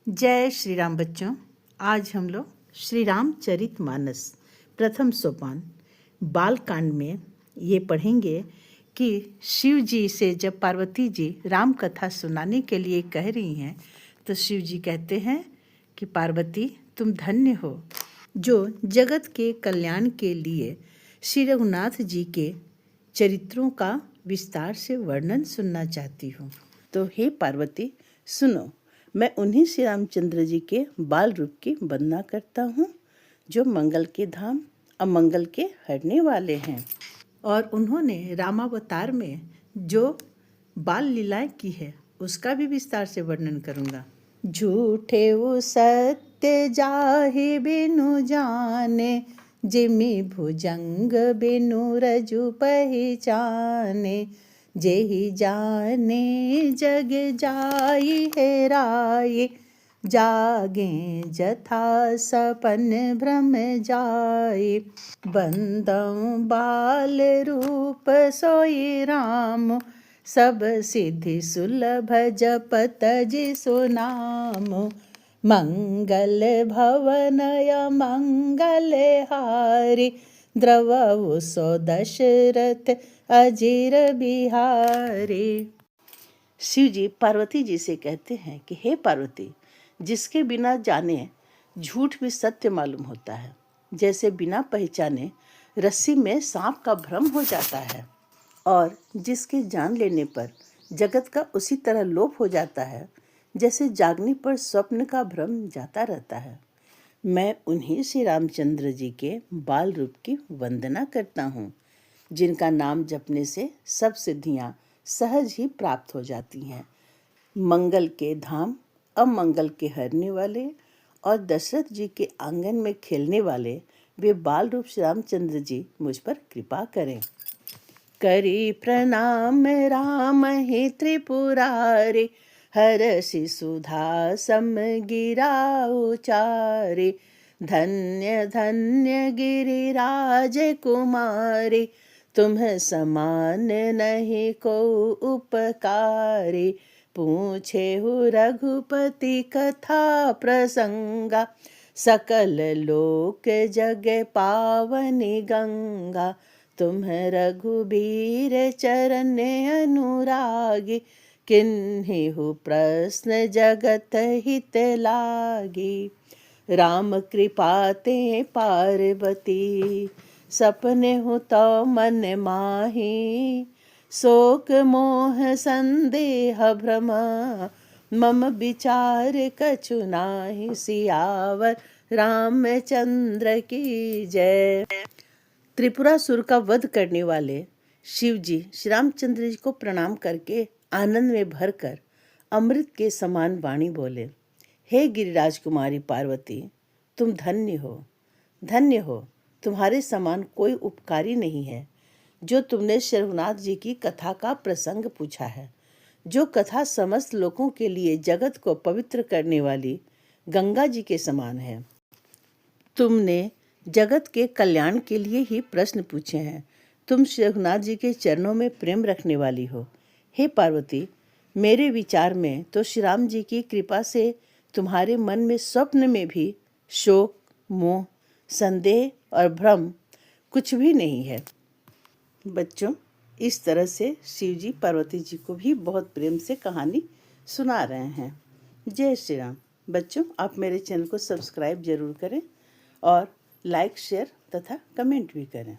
जय श्री राम बच्चों। आज हम लोग श्री रामचरितमानस प्रथम सोपान बालकांड में ये पढ़ेंगे कि शिव जी से जब पार्वती जी राम कथा सुनाने के लिए कह रही हैं तो शिव जी कहते हैं कि पार्वती तुम धन्य हो जो जगत के कल्याण के लिए श्री रघुनाथ जी के चरित्रों का विस्तार से वर्णन सुनना चाहती हूँ। तो हे पार्वती सुनो, मैं उन्हीं श्री रामचंद्र जी के बाल रूप की वंदना करता हूँ जो मंगल के धाम अमंगल के हरने वाले हैं। और उन्होंने रामावतार में जो बाल लीलाएं की है उसका भी विस्तार से वर्णन करूँगा। झूठे वो सत्य जाहि बिनु जाने, जिमि भुजंग बिनु रजु पहचाने। जेहि जाने जग जाई हेराई, जागे जथा सपन भ्रम जाई। बंदौ बाल रूप सोई राम, सब सिद्धि सुलभ जपत जिसु नाम। मंगल भवनय मंगल हारी, द्रवहु सो दशरथ अजीर बिहारी। शिव जी पार्वती जी से कहते हैं कि हे पार्वती, जिसके बिना जाने झूठ भी सत्य मालूम होता है, जैसे बिना पहचाने रस्सी में सांप का भ्रम हो जाता है, और जिसके जान लेने पर जगत का उसी तरह लोप हो जाता है जैसे जागने पर स्वप्न का भ्रम जाता रहता है। मैं उन्हीं श्री रामचंद्र जी के बाल रूप की वंदना करता हूँ, जिनका नाम जपने से सब सिद्धियाँ सहज ही प्राप्त हो जाती हैं। मंगल के धाम अमंगल के हरने वाले और दशरथ जी के आंगन में खेलने वाले वे बाल रूप श्री रामचंद्र जी मुझ पर कृपा करें। करी प्रणाम राम ही त्रिपुरारे, हरषि सुधा सम गिरा उचारे। धन्य धन्य गिरिराज कुमारी, तुम समान नहीं को उपकारी। पूछे हु रघुपति कथा प्रसंगा, सकल लोक जग पावनी गंगा। तुम रघुबीर चरण अनुरागी, किन्हिहु प्रश्न जगत हित लागी। राम कृपा ते पार्वती, सपने हो तो मन माही। शोक मोह संदेह भ्रम, मम विचार कछु नाही। सियावर रामचंद्र की जय। त्रिपुरासुर का वध करने वाले शिव जी श्री रामचंद्र जी को प्रणाम करके आनंद में भरकर अमृत के समान वाणी बोले, हे गिरिराज कुमारी पार्वती, तुम धन्य हो, धन्य हो। तुम्हारे समान कोई उपकारी नहीं है। जो तुमने श्री रघुनाथ जी की कथा का प्रसंग पूछा है, जो कथा समस्त लोगों के लिए जगत को पवित्र करने वाली गंगा जी के समान है। तुमने जगत के कल्याण के लिए ही प्रश्न पूछे हैं। तुम श्री रघुनाथ जी के चरणों में प्रेम रखने वाली हो। हे पार्वती, मेरे विचार में तो श्री राम जी की कृपा से तुम्हारे मन में स्वप्न में भी शोक मोह संदेह और भ्रम कुछ भी नहीं है। बच्चों, इस तरह से शिव जी पार्वती जी को भी बहुत प्रेम से कहानी सुना रहे हैं। जय श्री राम। बच्चों, आप मेरे चैनल को सब्सक्राइब जरूर करें और लाइक शेयर तथा कमेंट भी करें।